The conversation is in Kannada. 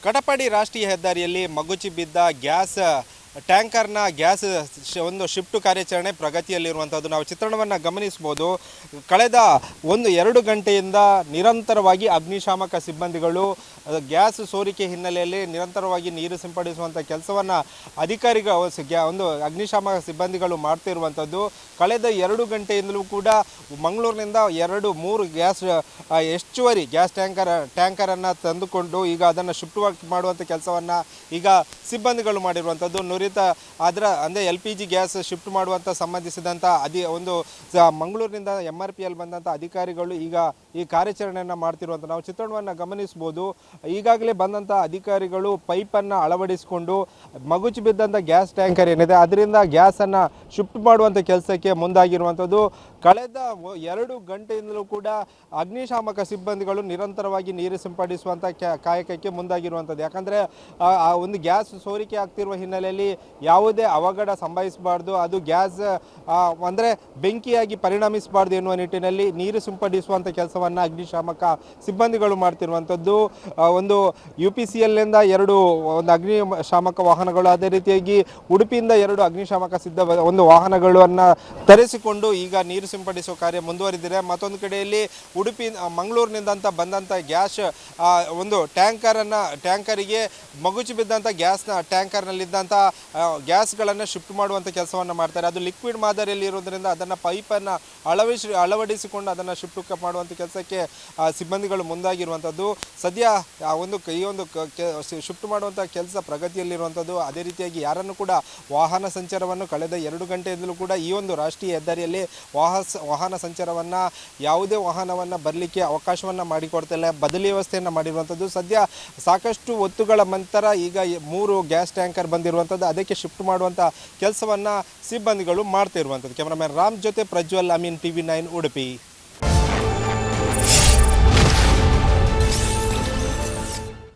ಕಟಪಾಡಿ ರಾಷ್ಟ್ರೀಯ ಹೆದ್ದಾರಿಯಲ್ಲಿ ಮಗುಚಿ ಬಿದ್ದ ಗ್ಯಾಸ್ ಟ್ಯಾಂಕರ್ನ ಗ್ಯಾಸ್ ಒಂದು ಶಿಫ್ಟ್ ಕಾರ್ಯಾಚರಣೆ ಪ್ರಗತಿಯಲ್ಲಿರುವಂಥದ್ದು ನಾವು ಚಿತ್ರಣವನ್ನು ಗಮನಿಸಬಹುದು. ಕಳೆದ 1-2 ಗಂಟೆಯಿಂದ ನಿರಂತರವಾಗಿ ಅಗ್ನಿಶಾಮಕ ಸಿಬ್ಬಂದಿಗಳು ಗ್ಯಾಸ್ ಸೋರಿಕೆ ಹಿನ್ನೆಲೆಯಲ್ಲಿ ನಿರಂತರವಾಗಿ ನೀರು ಸಿಂಪಡಿಸುವಂಥ ಕೆಲಸವನ್ನು ಒಂದು ಅಗ್ನಿಶಾಮಕ ಸಿಬ್ಬಂದಿಗಳು ಮಾಡ್ತಿರುವಂಥದ್ದು. ಕಳೆದ 2 ಗಂಟೆಯಿಂದಲೂ ಕೂಡ ಮಂಗಳೂರಿನಿಂದ 2-3 ಗ್ಯಾಸ್ ಹೆಚ್ಚುವರಿ ಗ್ಯಾಸ್ ಟ್ಯಾಂಕರನ್ನು ತಂದುಕೊಂಡು ಈಗ ಅದನ್ನು ಶಿಫ್ಟ್ ಮಾಡುವಂಥ ಕೆಲಸವನ್ನು ಈಗ ಸಿಬ್ಬಂದಿಗಳು ಮಾಡಿರುವಂಥದ್ದು. ಅಂದರೆ LPG ಗ್ಯಾಸ್ ಶಿಫ್ಟ್ ಮಾಡುವಂಥ ಸಂಬಂಧಿಸಿದಂಥ ಮಂಗಳೂರಿನಿಂದ MRPL ಬಂದಂಥ ಅಧಿಕಾರಿಗಳು ಈಗ ಈ ಕಾರ್ಯಾಚರಣೆಯನ್ನು ಮಾಡ್ತಿರುವಂಥ ನಾವು ಚಿತ್ರಣವನ್ನು ಗಮನಿಸ್ಬೋದು. ಈಗಾಗಲೇ ಬಂದಂಥ ಅಧಿಕಾರಿಗಳು ಪೈಪನ್ನು ಅಳವಡಿಸಿಕೊಂಡು ಮಗುಚಿ ಬಿದ್ದಂಥ ಗ್ಯಾಸ್ ಟ್ಯಾಂಕರ್ ಏನಿದೆ ಅದರಿಂದ ಗ್ಯಾಸನ್ನು ಶಿಫ್ಟ್ ಮಾಡುವಂಥ ಕೆಲಸಕ್ಕೆ ಮುಂದಾಗಿರುವಂಥದ್ದು. ಕಳೆದ 2 ಗಂಟೆಯಿಂದಲೂ ಕೂಡ ಅಗ್ನಿಶಾಮಕ ಸಿಬ್ಬಂದಿಗಳು ನಿರಂತರವಾಗಿ ನೀರು ಸಿಂಪಡಿಸುವಂಥ ಕಾಯಕಕ್ಕೆ ಮುಂದಾಗಿರುವಂಥದ್ದು. ಯಾಕಂದರೆ ಆ ಒಂದು ಗ್ಯಾಸ್ ಸೋರಿಕೆ ಆಗ್ತಿರುವ ಹಿನ್ನೆಲೆಯಲ್ಲಿ ಯಾವುದೇ ಅವಘಡ ಸಂಭವಿಸಬಾರ್ದು, ಅದು ಗ್ಯಾಸ್ ಅಂದರೆ ಬೆಂಕಿಯಾಗಿ ಪರಿಣಮಿಸಬಾರ್ದು ಎನ್ನುವ ನಿಟ್ಟಿನಲ್ಲಿ ನೀರು ಸಿಂಪಡಿಸುವಂಥ ಕೆಲಸವನ್ನು ಅಗ್ನಿಶಾಮಕ ಸಿಬ್ಬಂದಿಗಳು ಮಾಡ್ತಿರುವಂಥದ್ದು. ಒಂದು UPCLನಿಂದ 2 ಅಗ್ನಿಶಾಮಕ ವಾಹನಗಳು, ಅದೇ ರೀತಿಯಾಗಿ ಉಡುಪಿಯಿಂದ 2 ಅಗ್ನಿಶಾಮಕ ವಾಹನಗಳನ್ನು ತರಿಸಿಕೊಂಡು ಈಗ ನೀರು ಸಿಂಪಡಿಸುವ ಕಾರ್ಯ ಮುಂದುವರಿದಿದೆ. ಮತ್ತೊಂದು ಕಡೆಯಲ್ಲಿ ಮಂಗಳೂರಿನಿಂದ ಬಂದಂಥ ಗ್ಯಾಸ್ ಒಂದು ಟ್ಯಾಂಕರಿಗೆ ಮಗುಚಿ ಬಿದ್ದಂಥ ಗ್ಯಾಸ್ನ ಟ್ಯಾಂಕರ್ನಲ್ಲಿದ್ದಂಥ ಗ್ಯಾಸ್ಗಳನ್ನು ಶಿಫ್ಟ್ ಮಾಡುವಂಥ ಕೆಲಸವನ್ನು ಮಾಡ್ತಾರೆ. ಅದು ಲಿಕ್ವಿಡ್ ಮಾದರಿಯಲ್ಲಿ ಇರೋದರಿಂದ ಅದನ್ನು ಪೈಪನ್ನು ಅಳವಡಿಸಿಕೊಂಡು ಅದನ್ನು ಶಿಫ್ಟ್ ಮಾಡುವಂಥ ಕೆಲಸಕ್ಕೆ ಸಿಬ್ಬಂದಿಗಳು ಮುಂದಾಗಿರುವಂಥದ್ದು. ಸದ್ಯ ಈ ಒಂದು ಶಿಫ್ಟ್ ಮಾಡುವಂಥ ಕೆಲಸ ಪ್ರಗತಿಯಲ್ಲಿರುವಂಥದ್ದು. ಅದೇ ರೀತಿಯಾಗಿ ಯಾರನ್ನು ಕೂಡ ವಾಹನ ಸಂಚಾರವನ್ನು ಕಳೆದ 2 ಗಂಟೆಯಿಂದಲೂ ಕೂಡ ಈ ಒಂದು ರಾಷ್ಟ್ರೀಯ ಹೆದ್ದಾರಿಯಲ್ಲಿ ವಾಹನ ಸಂಚಾರವನ್ನು ಯಾವುದೇ ವಾಹನವನ್ನು ಬರಲಿಕ್ಕೆ ಅವಕಾಶವನ್ನು ಮಾಡಿಕೊಡ್ತಿಲ್ಲ, ಬದಲಿ ವ್ಯವಸ್ಥೆಯನ್ನು ಮಾಡಿರುವಂಥದ್ದು. ಸದ್ಯ ಸಾಕಷ್ಟು ಒತ್ತುಗಳ ನಂತರ ಈಗ 3 ಗ್ಯಾಸ್ ಟ್ಯಾಂಕರ್ ಬಂದಿರುವಂಥದ್ದು, ಅದಕ್ಕೆ ಶಿಫ್ಟ್ ಮಾಡುವಂಥ ಕೆಲಸವನ್ನು ಸಿಬ್ಬಂದಿಗಳು ಮಾಡ್ತಾ ಇರುವಂಥದ್ದು. ಕ್ಯಾಮರಾಮನ್ ರಾಮ್ ಜೊತೆ ಪ್ರಜ್ವಲ್, ಅಮೀನ್, TV9 ಉಡುಪಿ.